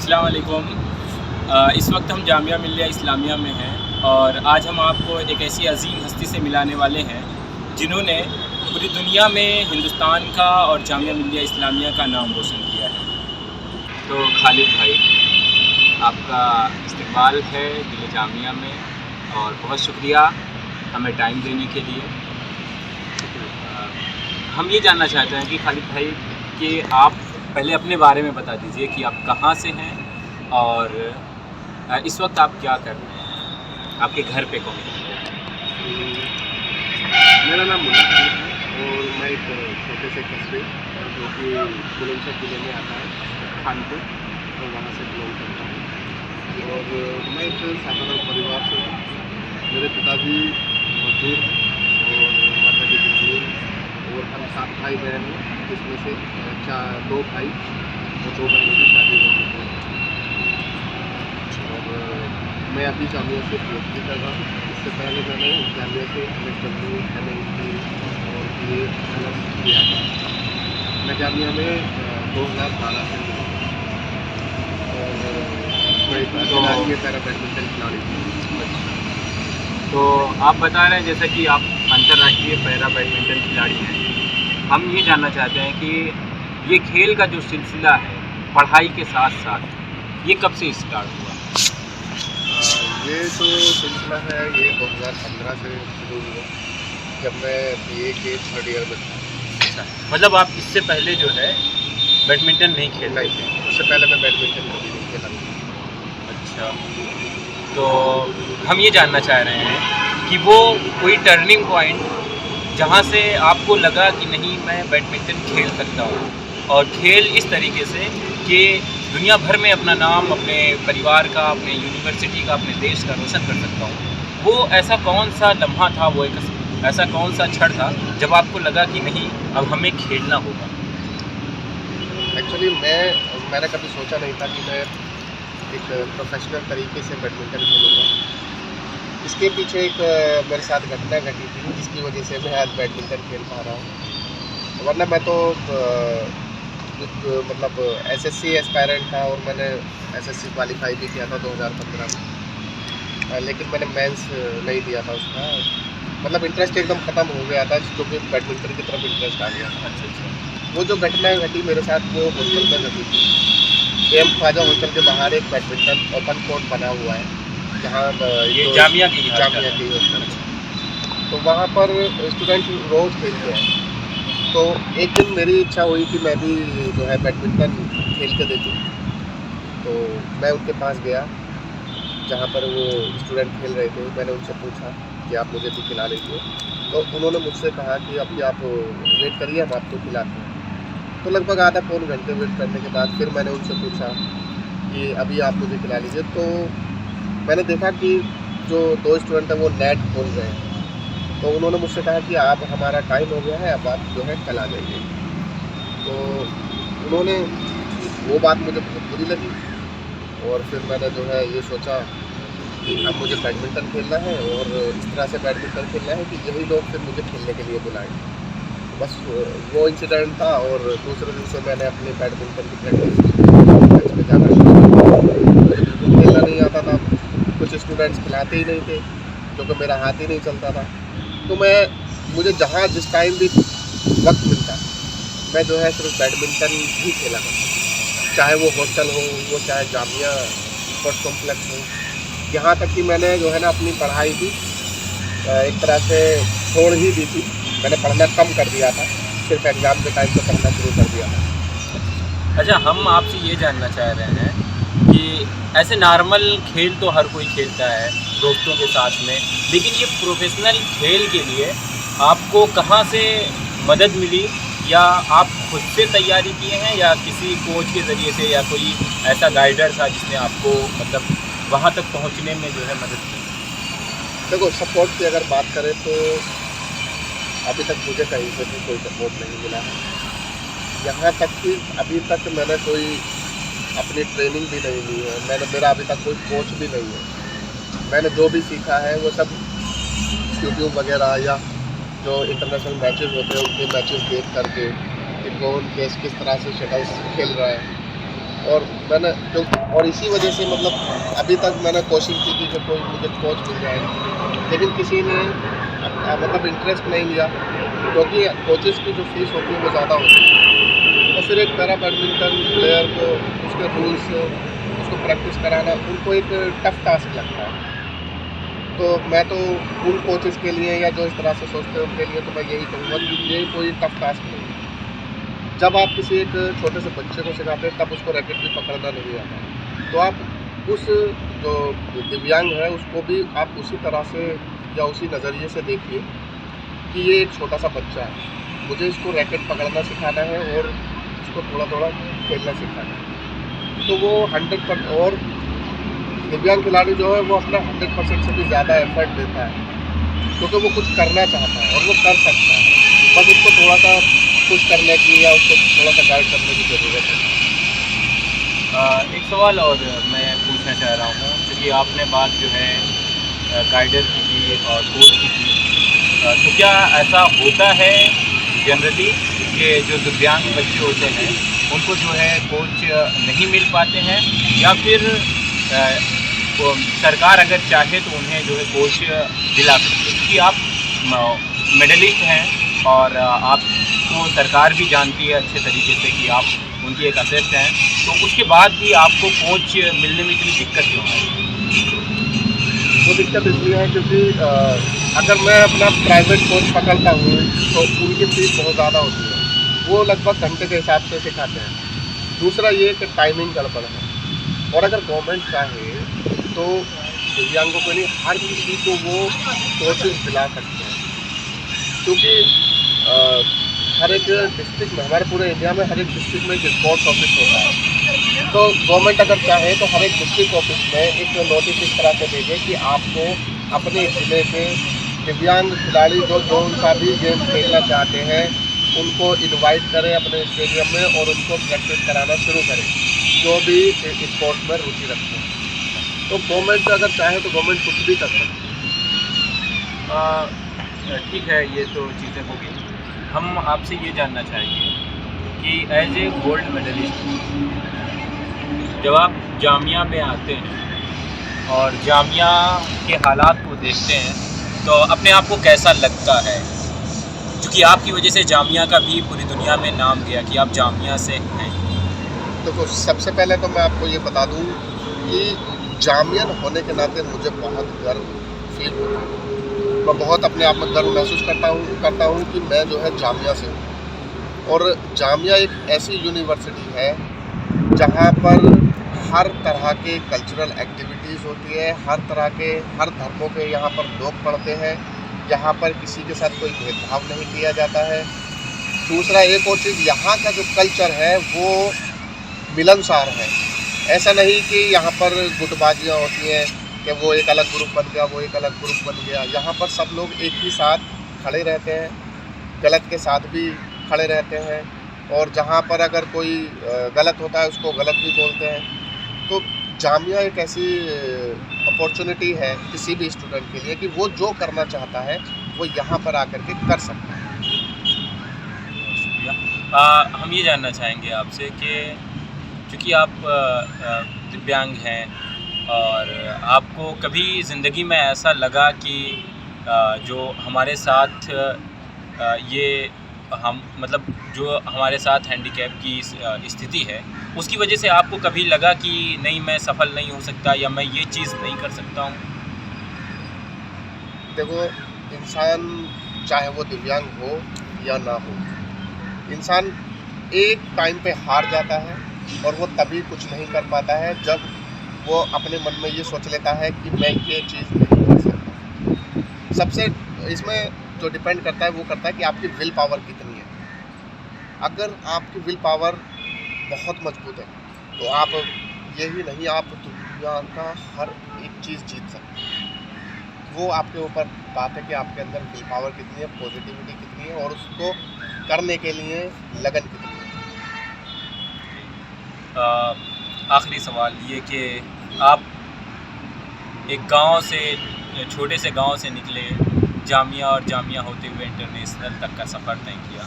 अस्सलाम वालेकुम। इस वक्त हम जामिया मिल्लिया इस्लामिया में हैं और आज हम आपको एक ऐसी अजीम हस्ती से मिलाने वाले हैं जिन्होंने पूरी दुनिया में हिंदुस्तान का और जामिया मिल्लिया इस्लामिया का नाम रोशन किया है। तो खालिद भाई, आपका इस्तकबाल है दिल जामिया में और बहुत शुक्रिया हमें टाइम देने के लिए। हम ये जानना चाहते हैं कि खालिद भाई कि आप पहले अपने बारे में बता दीजिए कि आप कहाँ से हैं और इस वक्त आप क्या कर रहे हैं, आपके घर पे कौन है? मेरा नाम मुन्ना खालिद है और मैं एक छोटे से कस्बे जो कि बुलंदशहर जिले में आता है खानपुर, और वहाँ से बिलोंग करता हूँ। और मैं एक साधारण परिवार से हूँ। मेरे पिताजी मजदूर हैं और माताजी गृहिणी, और हम 7 भाई बहन हैं, जिसमें से 2 भाई और 2 बहनों की शादी हो चुकी है। और मैं अभी जामिया से PhD कर रहा हूँ। इससे पहले मैंने जामिया से MSW, MA और BA किया था। मैं जामिया में 2012 से हूँ और मैं अंतर्राष्ट्रीय पैरा बैडमिंटन खिलाड़ी हूँ। तो आप बता रहे हैं जैसे कि आप अंतर्राष्ट्रीय पैरा बैडमिंटन खिलाड़ी हैं। हम ये जानना चाहते हैं कि ये खेल का जो सिलसिला है पढ़ाई के साथ साथ ये कब से स्टार्ट हुआ? ये जो सिलसिला है ये 2015 से शुरू हुआ, जब मैं BA के 3rd ईयर में था। अच्छा, मतलब आप इससे पहले जो है बैडमिंटन नहीं खेल रहे थे? उससे पहले मैं बैडमिंटन कभी नहीं खेला। अच्छा, तो हम ये जानना चाह रहे हैं कि वो कोई टर्निंग पॉइंट जहाँ से आपको लगा कि नहीं मैं बैडमिंटन खेल सकता हूँ और खेल इस तरीके से कि दुनिया भर में अपना नाम, अपने परिवार का, अपने यूनिवर्सिटी का, अपने देश का रोशन कर सकता हूँ, वो ऐसा कौन सा लम्हा था, वो एक ऐसा कौन सा क्षण था जब आपको लगा कि नहीं अब हमें खेलना होगा? एक्चुअली मैंने कभी सोचा नहीं था कि मैं एक प्रोफेशनल तरीके से बैडमिंटन खेलूँगा। इसके पीछे एक मेरे साथ घटना घटी थी जिसकी वजह से मैं आज बैडमिंटन खेल पा रहा हूँ। वरना मैं तो मतलब SSC एस्पायरेंट था और मैंने SSC क्वालिफाई भी किया था 2015 में, लेकिन मैंने मेंस नहीं दिया था उसका। मतलब इंटरेस्ट एकदम ख़त्म हो गया था, क्योंकि बैडमिंटन की तरफ इंटरेस्ट आ गया था। अच्छा। वो जो घटना घटी मेरे साथ वो हॉस्टल में घटी थी। AM ख्वाजा हॉस्टल के बाहर एक बैडमिंटन ओपन कोर्ट बना हुआ है, जहाँ ये जामिया की हॉस्टल। तो वहाँ पर स्टूडेंट रोज़ खेलते हैं। तो एक दिन मेरी इच्छा हुई कि मैं भी जो है बैडमिंटन खेल के देखूँ। तो मैं उनके पास गया जहाँ पर वो स्टूडेंट खेल रहे थे। मैंने उनसे पूछा कि आप मुझे भी खिला लीजिए। तो उन्होंने मुझसे कहा कि अभी आप वेट करिए, हम आपको खिलाते हैं। तो लगभग आधा पौन घंटे वेट करने के बाद फिर मैंने उनसे पूछा कि अभी आप मुझे खिला लीजिए। तो मैंने देखा कि जो 2 स्टूडेंट हैं वो नेट खोल रहे हैं। तो उन्होंने मुझसे कहा कि आप हमारा टाइम हो गया है, अब आप जो है कल आ जाइए। तो उन्होंने वो बात मुझे बहुत बुरी लगी और फिर मैंने जो है ये सोचा कि अब मुझे बैडमिंटन खेलना है और इस तरह से बैडमिंटन खेलना है कि यही लोग फिर मुझे खेलने के लिए बुलाएं। बस वो इंसिडेंट था और दूसरे दिन से मैंने अपनी बैडमिंटन की प्रैक्टिस में जाना शुरू कर दिया। मुझे बिल्कुल खेलना नहीं आता था, कुछ स्टूडेंट्स खिलाते ही नहीं थे क्योंकि मेरा हाथ ही नहीं चलता था। तो मुझे जहाँ जिस टाइम भी वक्त मिलता मैं जो है सिर्फ बैडमिंटन ही खेला करता, चाहे वो हॉस्टल हो, वो चाहे जामिया स्पोर्ट्स कॉम्प्लेक्स हो। यहाँ तक कि मैंने जो है ना अपनी पढ़ाई भी एक तरह से छोड़ ही दी थी। मैंने पढ़ना कम कर दिया था, सिर्फ एग्ज़ाम के टाइम पे पढ़ना शुरू कर दिया था। अच्छा, हम आपसे ये जानना चाह रहे हैं कि ऐसे नॉर्मल खेल तो हर कोई खेलता है दोस्तों के साथ में, लेकिन ये प्रोफेशनल खेल के लिए आपको कहाँ से मदद मिली, या आप खुद से तैयारी किए हैं या किसी कोच के ज़रिए से, या कोई ऐसा गाइडर था जिसने आपको मतलब वहाँ तक पहुँचने में जो है मदद की? देखो, सपोर्ट की अगर बात करें तो अभी तक मुझे कहीं से भी कोई सपोर्ट नहीं मिला है। यहाँ तक कि अभी तक मैंने कोई अपनी ट्रेनिंग भी नहीं ली है। मेरा अभी तक कोई कोच भी नहीं है। मैंने जो भी सीखा है वो सब यूट्यूब वगैरह या जो इंटरनेशनल मैचेस होते हैं उनके मैचेस देख करके कि कौन किस तरह से शटल्स खेल रहा है और मैंने और इसी वजह से मतलब अभी तक मैंने कोशिश की थी कि कोई मुझे कोच मिल जाए, लेकिन किसी ने मतलब इंटरेस्ट नहीं लिया, क्योंकि कोचेस की जो फीस होती है वो ज़्यादा होती है। और फिर एक पैरा बैडमिंटन प्लेयर को उसके रूल्स, उसको प्रैक्टिस कराना उनको एक टफ टास्क लगता है। तो मैं तो उन कोचेस के लिए या जो इस तरह से सोचते हैं उनके लिए तो मैं यही कहूँगा कि ये कोई टफ टास्क नहीं है। जब आप किसी एक छोटे से बच्चे को सिखाते हैं तब उसको रैकेट भी पकड़ना नहीं आता, तो आप उस जो दिव्यांग है उसको भी आप उसी तरह से या उसी नज़रिए से देखिए कि ये एक छोटा सा बच्चा है, मुझे इसको रैकेट पकड़ना सिखाना है और इसको थोड़ा थोड़ा खेलना सिखाना है। तो वो 100% और दिव्यांग खिलाड़ी जो है वो अपना 100% से भी ज़्यादा एफर्ट देता है, क्योंकि वो कुछ करना चाहता है और वो कर सकता है, बस उसको थोड़ा सा पुश करने की या उसको थोड़ा सा गाइड करने की ज़रूरत है। एक सवाल और मैं पूछना चाह रहा हूँ, क्योंकि आपने बात जो है गाइडर की थी और कोच की थी, तो क्या ऐसा होता है जनरली कि जो दिव्यांग बच्चे होते हैं उनको जो है कोच नहीं मिल पाते हैं, या फिर वो सरकार अगर चाहे तो उन्हें जो है कोच दिला सकती है? क्योंकि आप मेडलिस्ट हैं और आपको सरकार भी जानती है अच्छे तरीके से कि आप उनकी एक असेट हैं, तो उसके बाद भी आपको कोच मिलने में इतनी दिक्कत क्यों है? वो दिक्कत इसलिए है क्योंकि अगर मैं अपना प्राइवेट कोच पकड़ता हूँ तो उनकी फीस बहुत ज़्यादा होती है, वो लगभग घंटे के हिसाब से सिखाते हैं। दूसरा ये कि टाइमिंग गड़बड़ है, और अगर गवर्नमेंट चाहे तो दिव्यांगों को नहीं हर किसी को वो कोचेस दिला सकते हैं, क्योंकि हर एक डिस्ट्रिक्ट में, हमारे पूरे इंडिया में हर एक डिस्ट्रिक्ट में एक स्पोर्ट्स ऑफिस होता है। तो गवर्नमेंट अगर चाहे तो हर एक डिस्ट्रिक्ट ऑफिस में एक नोटिस इस तरह से भेजे कि आपको अपने ज़िले के दिव्यांग खिलाड़ी जो कौन सा भी गेम खेलना चाहते हैं उनको इनवाइट करें अपने स्टेडियम में और उनको प्रैक्टिस कराना शुरू करें, जो भी स्पोर्ट्स में रुचि रखते हैं। तो गवर्नमेंट अगर चाहे तो गवर्नमेंट कुछ भी कर सकती है। ठीक है, ये तो चीज़ें होगी। हम आपसे ये जानना चाहेंगे कि एज ए गोल्ड मेडलिस्ट जब आप जामिया में आते हैं और जामिया के हालात को देखते हैं तो अपने आप को कैसा लगता है? क्योंकि आपकी वजह से जामिया का भी पूरी दुनिया में नाम गया कि आप जामिया से हैं। देखो, सबसे पहले तो मैं आपको ये बता दूं कि जामियन होने के नाते मुझे बहुत गर्व फील होता है। मैं बहुत अपने आप में गर्व महसूस करता हूँ कि मैं जो है जामिया से हूँ। और जामिया एक ऐसी यूनिवर्सिटी है जहाँ पर हर तरह के कल्चरल एक्टिविटीज़ होती है, हर तरह के हर धर्मों के यहाँ पर लोग पढ़ते हैं, यहाँ पर किसी के साथ कोई भेदभाव नहीं किया जाता है। दूसरा एक और चीज़, यहाँ का जो कल्चर है वो मिलनसार है। ऐसा नहीं कि यहाँ पर गुटबाजियाँ होती हैं कि वो एक अलग ग्रुप बन गया, वो एक अलग ग्रुप बन गया। यहाँ पर सब लोग एक ही साथ खड़े रहते हैं, गलत के साथ भी खड़े रहते हैं, और जहाँ पर अगर कोई गलत होता है उसको गलत भी बोलते हैं। तो जामिया एक ऐसी अपॉर्चुनिटी है किसी भी स्टूडेंट के लिए कि वो जो करना चाहता है वो यहाँ पर आकर के कर सकता है। शुक्रिया। हम ये जानना चाहेंगे आपसे कि क्योंकि आप दिव्यांग हैं और आपको कभी ज़िंदगी में ऐसा लगा कि जो हमारे साथ ये हम मतलब जो हमारे साथ हैंडीकैप की स्थिति है उसकी वजह से आपको कभी लगा कि नहीं, मैं सफल नहीं हो सकता या मैं ये चीज़ नहीं कर सकता हूँ? देखो, इंसान चाहे वो दिव्यांग हो या ना हो, इंसान एक टाइम पे हार जाता है और वो तभी कुछ नहीं कर पाता है जब वो अपने मन में ये सोच लेता है कि मैं ये चीज़ नहीं कर सकता। सबसे इसमें जो डिपेंड करता है वो करता है कि आपकी विल पावर कितनी है। अगर आपकी विल पावर बहुत मजबूत है तो आप यही नहीं, आप दुनिया का हर एक चीज़ जीत सकते हैं। वो आपके ऊपर बात है कि आपके अंदर विल पावर कितनी है, पॉजिटिविटी कितनी है और उसको करने के लिए लगन कितनी है। आखिरी सवाल ये कि आप एक गांव से, छोटे से गांव से निकले, जामिया और जामिया होते हुए इंटरनेशनल तक का सफ़र तय किया,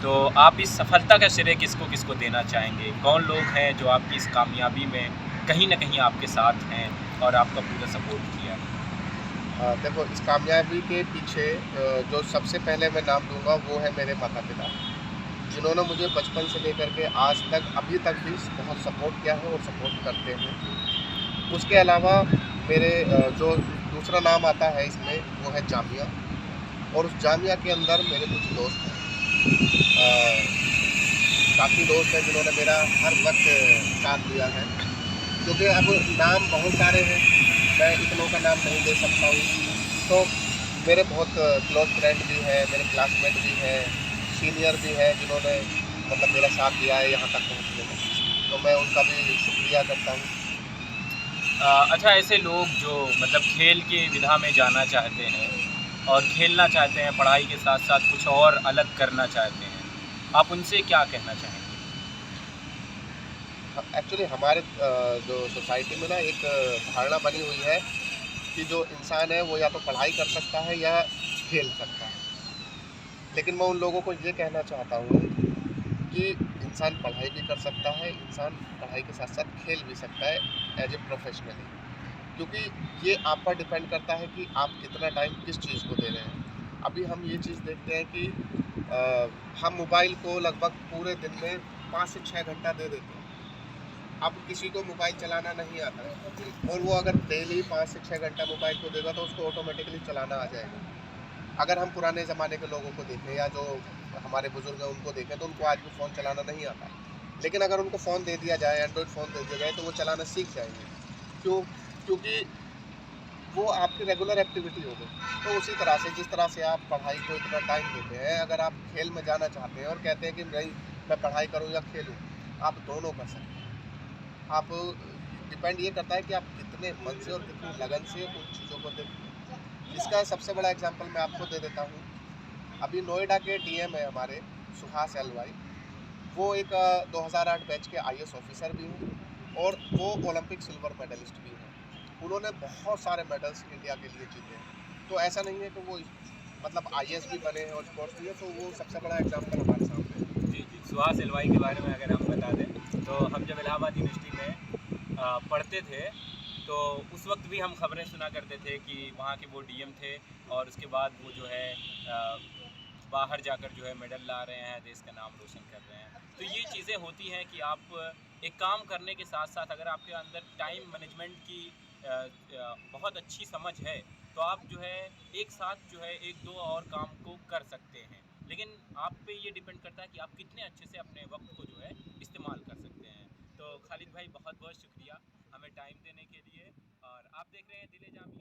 तो आप इस सफलता का श्रेय किसको किसको देना चाहेंगे? कौन लोग हैं जो आपकी इस कामयाबी में कहीं न कहीं आपके साथ हैं और आपका पूरा सपोर्ट किया? देखो, इस कामयाबी के पीछे जो सबसे पहले मैं नाम लूँगा वो है मेरे माता-पिता, जिन्होंने मुझे बचपन से लेकर के आज तक अभी तक भी बहुत सपोर्ट किया है और सपोर्ट करते हैं। उसके अलावा मेरे जो दूसरा नाम आता है इसमें वो है जामिया, और उस जामिया के अंदर मेरे कुछ दोस्त हैं। काफ़ी दोस्त हैं जिन्होंने मेरा हर वक्त साथ दिया है, क्योंकि अब नाम बहुत सारे हैं, मैं इतनों का नाम नहीं ले सकता हूँ। तो मेरे बहुत क्लोज़ फ्रेंड भी हैं, मेरे क्लासमेट भी हैं, सीनियर भी हैं जिन्होंने मतलब मेरा साथ दिया है यहाँ तक पहुँचने में, तो मैं उनका भी शुक्रिया करता हूँ। अच्छा, ऐसे लोग जो मतलब खेल की विधा में जाना चाहते हैं और खेलना चाहते हैं, पढ़ाई के साथ-साथ कुछ और अलग करना चाहते हैं, आप उनसे क्या कहना चाहेंगे? एक्चुअली हमारे जो सोसाइटी में ना एक धारणा बनी हुई है कि जो इंसान है वो या तो पढ़ाई कर सकता है या खेल सकता है। लेकिन मैं उन लोगों को ये कहना चाहता हूँ कि इंसान पढ़ाई भी कर सकता है, इंसान पढ़ाई के साथ-साथ खेल भी सकता है एज़ ए प्रोफ़ेशनली। क्योंकि ये आप पर डिपेंड करता है कि आप कितना टाइम किस चीज़ को दे रहे हैं। अभी हम ये चीज़ देखते हैं कि अ, हम मोबाइल को लगभग पूरे दिन में 5 से 6 घंटा दे देते हैं। अब किसी को मोबाइल चलाना नहीं आता है और वो अगर डेली 5 से 6 घंटा मोबाइल को देगा तो उसको ऑटोमेटिकली चलाना आ जाएगा। अगर हम पुराने ज़माने के लोगों को देखें या जो हमारे बुज़ुर्ग हैं उनको देखें तो उनको आज भी फ़ोन चलाना नहीं आता। लेकिन अगर उनको फ़ोन दे दिया जाए, एंड्रॉइड फ़ोन दे दिया जाए तो वो चलाना सीख जाएँगे। क्यों? क्योंकि वो आपकी रेगुलर एक्टिविटी हो गई। तो उसी तरह से जिस तरह से आप पढ़ाई को इतना टाइम देते हैं, अगर आप खेल में जाना चाहते हैं और कहते हैं कि नहीं मैं पढ़ाई करूँ या खेलूँ, आप दोनों कर सकते हैं। आप डिपेंड ये करता है कि आप कितने मन से और कितनी लगन से उन चीज़ों को देखते हैं। इसका सबसे बड़ा एग्जांपल मैं आपको दे देता हूँ। अभी नोएडा के डीएम है हमारे सुहास एलवाई, वो एक 2008 बैच के आईएएस ऑफिसर भी हैं और वो ओलंपिक सिल्वर मेडलिस्ट भी हैं। उन्होंने बहुत सारे मेडल्स इंडिया के लिए जीते हैं। तो ऐसा नहीं है कि वो मतलब आईएएस भी बने हैं और स्पोर्ट्स भी है, तो वो सबसे बड़ा एग्जांपल हमारे सामने है। जी, जी। सुहास एलवाई के बारे में अगर हम बता दें, तो हम जब इलाहाबाद यूनिवर्सिटी में पढ़ते थे, तो उस वक़्त भी हम खबरें सुना करते थे कि वहाँ के वो डीएम थे और उसके बाद वो जो है बाहर जाकर जो है मेडल ला रहे हैं, देश का नाम रोशन कर रहे हैं। तो ये चीज़ें होती हैं कि आप एक काम करने के साथ-साथ अगर आपके अंदर टाइम मैनेजमेंट की बहुत अच्छी समझ है, तो आप जो है एक साथ जो है 1-2 और काम को कर सकते हैं। लेकिन आप पे ये डिपेंड करता है कि आप कितने अच्छे से अपने वक़्त को जो है इस्तेमाल कर सकते हैं। तो खालिद भाई, बहुत-बहुत शुक्रिया हमें टाइम देने के लिए, और आप देख रहे हैं दिल-ए-जामिया।